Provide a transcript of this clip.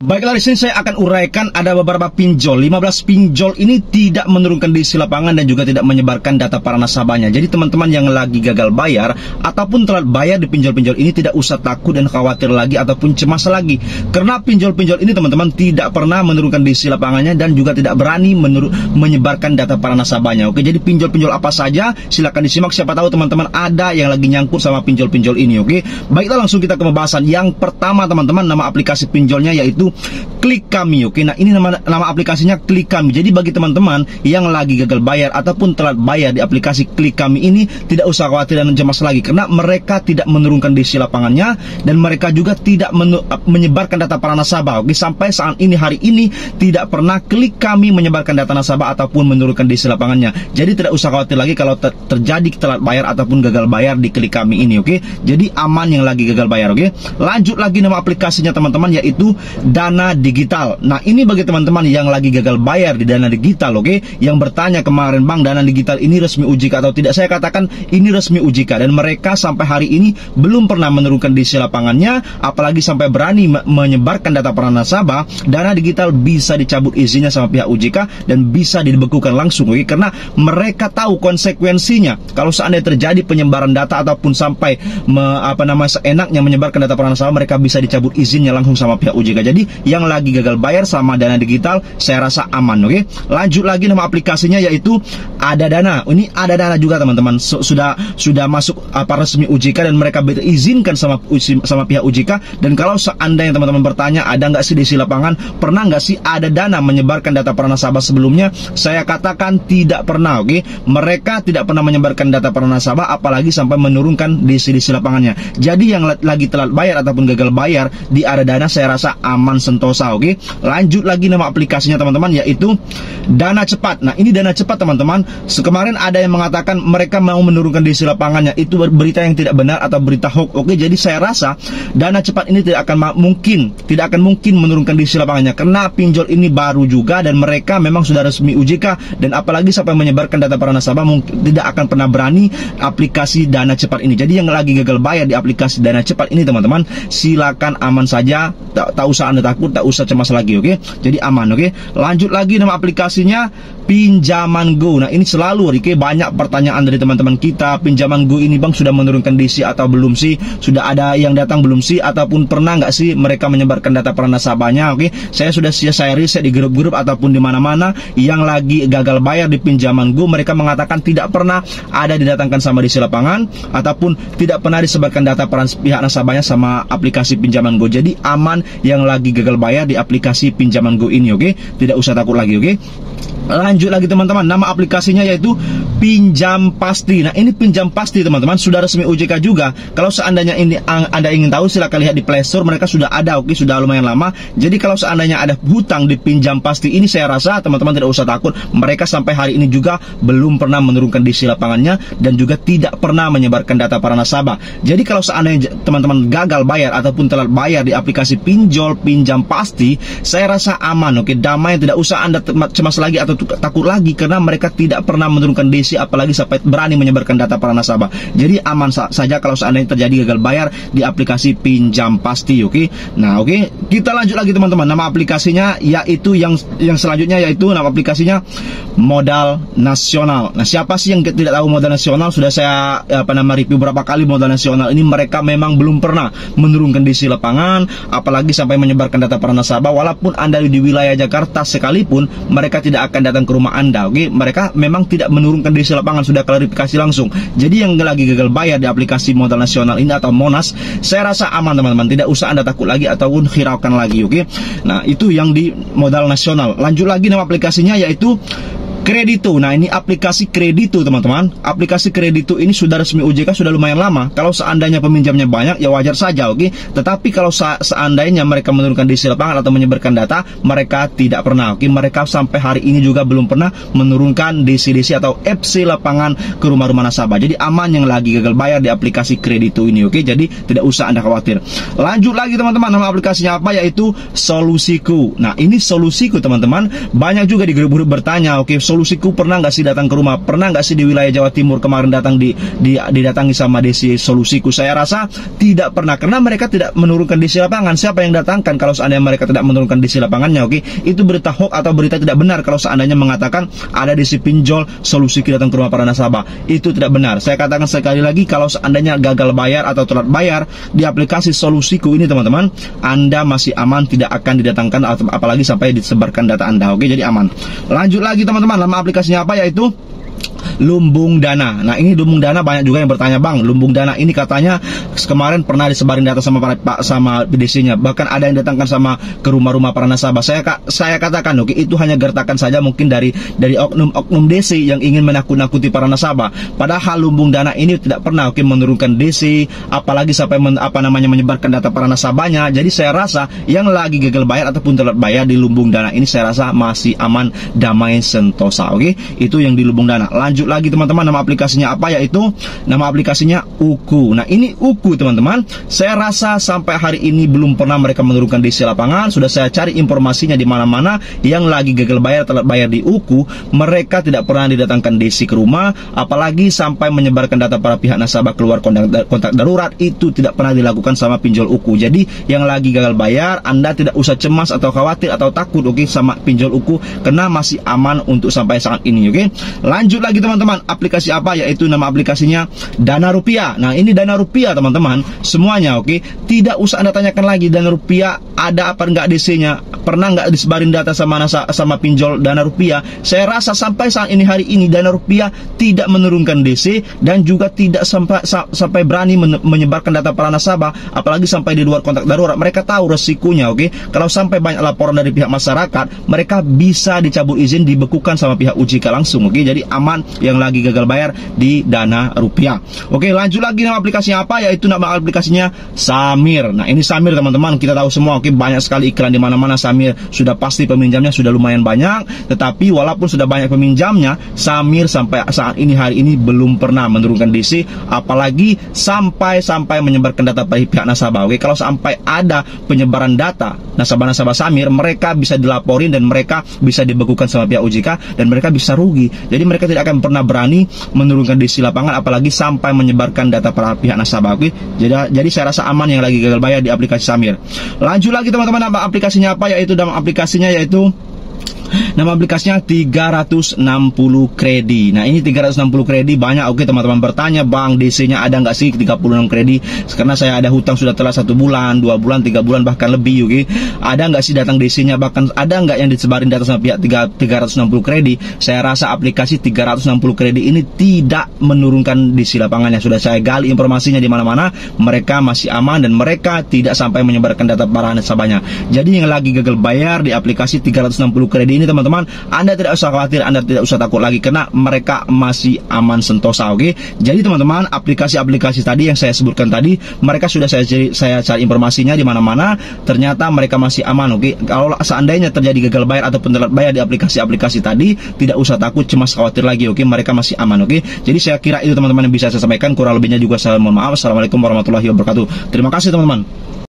Baiklah, di sini saya akan uraikan ada beberapa pinjol. 15 pinjol ini tidak menurunkan diisi lapangan dan juga tidak menyebarkan data para nasabahnya. Jadi teman-teman yang lagi gagal bayar ataupun telat bayar di pinjol-pinjol ini tidak usah takut dan khawatir lagi ataupun cemas lagi. Karena pinjol-pinjol ini teman-teman tidak pernah menurunkan diisi lapangannya dan juga tidak berani menyebarkan data para nasabahnya. Oke, jadi pinjol-pinjol apa saja silakan disimak, siapa tahu teman-teman ada yang lagi nyangkut sama pinjol-pinjol ini. Oke, baiklah langsung kita ke pembahasan. Yang pertama teman-teman, nama aplikasi pinjolnya yaitu Klik Kami. Oke, nah ini nama aplikasinya Klik Kami. Jadi bagi teman-teman yang lagi gagal bayar ataupun telat bayar di aplikasi Klik Kami ini, tidak usah khawatir dan cemas lagi karena mereka tidak menurunkan diisi lapangannya dan mereka juga tidak menyebarkan data para nasabah. Oke, sampai saat ini hari ini tidak pernah Klik Kami menyebarkan data nasabah ataupun menurunkan diisi lapangannya. Jadi tidak usah khawatir lagi kalau terjadi telat bayar ataupun gagal bayar di Klik Kami ini. Oke, jadi aman yang lagi gagal bayar. Oke, lanjut lagi nama aplikasinya teman-teman yaitu Dana Digital. Nah ini bagi teman-teman yang lagi gagal bayar di Dana Digital. Oke, yang bertanya kemarin, Bang, Dana Digital ini resmi UJK atau tidak? Saya katakan ini resmi UJK dan mereka sampai hari ini belum pernah menurunkan diisi lapangannya, apalagi sampai berani menyebarkan data para nasabah. Dana Digital bisa dicabut izinnya sama pihak UJK dan bisa dibekukan langsung. Oke, karena mereka tahu konsekuensinya kalau seandainya terjadi penyebaran data ataupun sampai seenaknya menyebarkan data para nasabah, mereka bisa dicabut izinnya langsung sama pihak UJK. Jadi yang lagi gagal bayar sama Dana Digital saya rasa aman. Oke, lanjut lagi nama aplikasinya yaitu Ada Dana. Ini Ada Dana juga teman-teman, sudah masuk resmi UJK dan mereka diizinkan sama pihak UJK. Dan kalau seandainya teman-teman bertanya ada nggak sih diisi lapangan, pernah nggak sih Ada Dana menyebarkan data para nasabah sebelumnya? Saya katakan tidak pernah. Oke, mereka tidak pernah menyebarkan data para nasabah apalagi sampai menurunkan diisi lapangannya. Jadi yang lagi telat bayar ataupun gagal bayar di Ada Dana saya rasa aman sentosa. Oke, lanjut lagi nama aplikasinya teman-teman yaitu Dana Cepat. Nah ini Dana Cepat teman-teman, kemarin ada yang mengatakan mereka mau menurunkan diisi lapangannya, itu berita yang tidak benar atau berita hoax. Oke, jadi saya rasa Dana Cepat ini tidak akan mungkin menurunkan diisi lapangannya karena pinjol ini baru juga dan mereka memang sudah resmi UJK dan apalagi sampai menyebarkan data para nasabah mungkin tidak akan pernah berani aplikasi Dana Cepat ini. Jadi yang lagi gagal bayar di aplikasi Dana Cepat ini teman-teman, silakan aman saja, tak usah Anda takut, tak usah cemas lagi. Oke, jadi aman. Oke, lanjut lagi nama aplikasinya Pinjaman Go. Nah ini selalu banyak pertanyaan dari teman-teman kita, Pinjaman Go ini Bang sudah menurunkan diisi atau belum sih? Sudah ada yang datang belum sih? Ataupun pernah nggak sih mereka menyebarkan data para nasabahnya? Oke, saya riset di grup-grup ataupun di mana-mana yang lagi gagal bayar di Pinjaman Go, mereka mengatakan tidak pernah ada didatangkan sama diisi lapangan ataupun tidak pernah disebarkan data para pihak nasabahnya sama aplikasi Pinjaman Go. Jadi aman yang lagi gagal bayar di aplikasi Pinjaman Go ini. Oke, tidak usah takut lagi. Oke, lanjut lagi teman-teman, nama aplikasinya yaitu Pinjam Pasti. Nah ini Pinjam Pasti teman-teman sudah resmi UJK juga. Kalau seandainya ini Anda ingin tahu, silakan lihat di Play Store, mereka sudah ada. Oke, sudah lumayan lama. Jadi kalau seandainya ada hutang di Pinjam Pasti ini, saya rasa teman-teman tidak usah takut, mereka sampai hari ini juga belum pernah menurunkan diisi lapangannya dan juga tidak pernah menyebarkan data para nasabah. Jadi kalau seandainya teman-teman gagal bayar ataupun telat bayar di aplikasi pinjol Pinjam Pasti, saya rasa aman. Oke, damai, tidak usah Anda cemas lagi atau takut lagi karena mereka tidak pernah menurunkan diisi apalagi sampai berani menyebarkan data para nasabah. Jadi aman saja kalau seandainya terjadi gagal bayar di aplikasi Pinjam Pasti. Oke, nah oke, kita lanjut lagi teman-teman, nama aplikasinya yaitu yang selanjutnya yaitu nama aplikasinya Modal Nasional. Nah siapa sih yang tidak tahu Modal Nasional? Sudah saya review berapa kali Modal Nasional ini. Mereka memang belum pernah menurunkan diisi lapangan apalagi sampai menyebarkan data para nasabah. Walaupun Anda di wilayah Jakarta sekalipun, mereka tidak akan datang ke rumah Anda. Oke, mereka memang tidak menurunkan diisi lapangan, sudah klarifikasi langsung. Jadi yang lagi gagal bayar di aplikasi Modal Nasional ini atau Monas, saya rasa aman teman-teman, tidak usah Anda takut lagi ataupun hiraukan lagi. Oke, nah itu yang di Modal Nasional. Lanjut lagi nama aplikasinya yaitu Kredito. Nah ini aplikasi Kredito teman-teman. Aplikasi Kredito ini sudah resmi UJK sudah lumayan lama. Kalau seandainya peminjamnya banyak ya wajar saja. Oke, tetapi kalau seandainya mereka menurunkan diisi lapangan atau menyebarkan data, mereka tidak pernah. Oke, mereka sampai hari ini juga belum pernah menurunkan diisi atau FC lapangan ke rumah-rumah nasabah. Jadi aman yang lagi gagal bayar di aplikasi Kredito ini. Oke, jadi tidak usah Anda khawatir. Lanjut lagi teman-teman, nama aplikasinya apa? Yaitu Solusiku. Nah ini Solusiku teman-teman, banyak juga di grup-grup bertanya. Oke, Solusiku pernah nggak sih datang ke rumah? Pernah nggak sih di wilayah Jawa Timur kemarin datang didatangi sama DC Solusiku? Saya rasa tidak pernah, karena mereka tidak menurunkan DC lapangan. Siapa yang datangkan kalau seandainya mereka tidak menurunkan DC lapangannya? Oke, itu berita hoax atau berita tidak benar kalau seandainya mengatakan ada DC pinjol Solusiku datang ke rumah para nasabah. Itu tidak benar. Saya katakan sekali lagi, kalau seandainya gagal bayar atau telat bayar di aplikasi Solusiku ini teman-teman, Anda masih aman, tidak akan didatangkan atau apalagi sampai disebarkan data Anda. Oke, jadi aman. Lanjut lagi teman-teman, nama aplikasinya apa? Yaitu Lumbung Dana. Nah, ini Lumbung Dana banyak juga yang bertanya, Bang, Lumbung Dana ini katanya kemarin pernah disebarin data sama DC-nya, bahkan ada yang datangkan sama ke rumah-rumah para nasabah. Saya katakan, oke, itu hanya gertakan saja mungkin dari oknum-oknum DC yang ingin menakut-nakuti para nasabah. Padahal Lumbung Dana ini tidak pernah menurunkan DC, apalagi sampai menyebarkan data para nasabahnya. Jadi saya rasa yang lagi gagal bayar ataupun telat bayar di Lumbung Dana ini saya rasa masih aman, damai sentosa. Oke, itu yang di Lumbung Dana. Lanjut lagi teman-teman, nama aplikasinya apa? Yaitu nama aplikasinya Uku. Nah, ini Uku teman-teman, saya rasa sampai hari ini belum pernah mereka menurunkan DC lapangan. Sudah saya cari informasinya di mana-mana, yang lagi gagal bayar, telat bayar di Uku, mereka tidak pernah didatangkan DC ke rumah, apalagi sampai menyebarkan data para pihak nasabah keluar kontak darurat. Itu tidak pernah dilakukan sama pinjol Uku. Jadi yang lagi gagal bayar, Anda tidak usah cemas atau khawatir atau takut, oke, sama pinjol Uku, karena masih aman untuk sampai saat ini. Oke, lanjut lagi teman-teman, aplikasi apa? Yaitu nama aplikasinya Dana Rupiah. Nah, ini Dana Rupiah teman-teman, semuanya oke. Tidak usah Anda tanyakan lagi Dana Rupiah ada apa enggak DC-nya, pernah nggak disebarin data sama pinjol Dana Rupiah. Saya rasa sampai saat ini, hari ini, Dana Rupiah tidak menurunkan DC dan juga tidak sampai berani menyebarkan data para nasabah, apalagi sampai di luar kontak darurat. Mereka tahu resikonya, oke. Kalau sampai banyak laporan dari pihak masyarakat, mereka bisa dicabut izin, dibekukan sama pihak OJK langsung, oke. Jadi aman yang lagi gagal bayar di Dana Rupiah. Oke, lanjut lagi, nama aplikasinya apa? Yaitu nama aplikasinya Samir. Nah, ini Samir teman-teman, kita tahu semua, oke, banyak sekali iklan di mana-mana. Samir sudah pasti peminjamnya sudah lumayan banyak, tetapi walaupun sudah banyak peminjamnya, Samir sampai saat ini, hari ini, belum pernah menurunkan DC, apalagi sampai menyebarkan data pada pihak nasabah. Oke, kalau sampai ada penyebaran data nasabah-nasabah Samir, mereka bisa dilaporin dan mereka bisa dibekukan sama pihak OJK dan mereka bisa rugi. Jadi mereka tidak akan pernah berani menurunkan DC lapangan, apalagi sampai menyebarkan data para pihak nasabah. Oke, jadi saya rasa aman yang lagi gagal bayar di aplikasi Samir. Lanjut lagi teman-teman, nama aplikasinya apa? Yaitu nama aplikasinya nama aplikasinya 360 kredi. Nah, ini 360 kredi banyak, oke, teman-teman bertanya, Bang, DC-nya ada nggak sih 36 kredi? Karena saya ada hutang sudah telah 1 bulan, 2 bulan, 3 bulan, bahkan lebih, oke. Ada nggak sih datang DC-nya? Bahkan ada nggak yang disebarin data sama pihak 360 kredi? Saya rasa aplikasi 360 kredi ini tidak menurunkan DC lapangannya. Sudah saya gali informasinya di mana-mana, mereka masih aman dan mereka tidak sampai menyebarkan data para nasabahnya. Jadi yang lagi gagal bayar di aplikasi 360 kredi ini teman-teman, Anda tidak usah khawatir, Anda tidak usah takut lagi, karena mereka masih aman sentosa, oke. Jadi teman-teman, aplikasi-aplikasi tadi yang saya sebutkan tadi, mereka sudah saya cari informasinya di mana-mana, ternyata mereka masih aman, oke. Kalau seandainya terjadi gagal bayar ataupun telat bayar di aplikasi-aplikasi tadi, tidak usah takut, cemas, khawatir lagi, oke. Mereka masih aman, oke. Jadi saya kira itu teman-teman yang bisa saya sampaikan, kurang lebihnya juga saya mohon maaf. Assalamualaikum warahmatullahi wabarakatuh. Terima kasih teman-teman.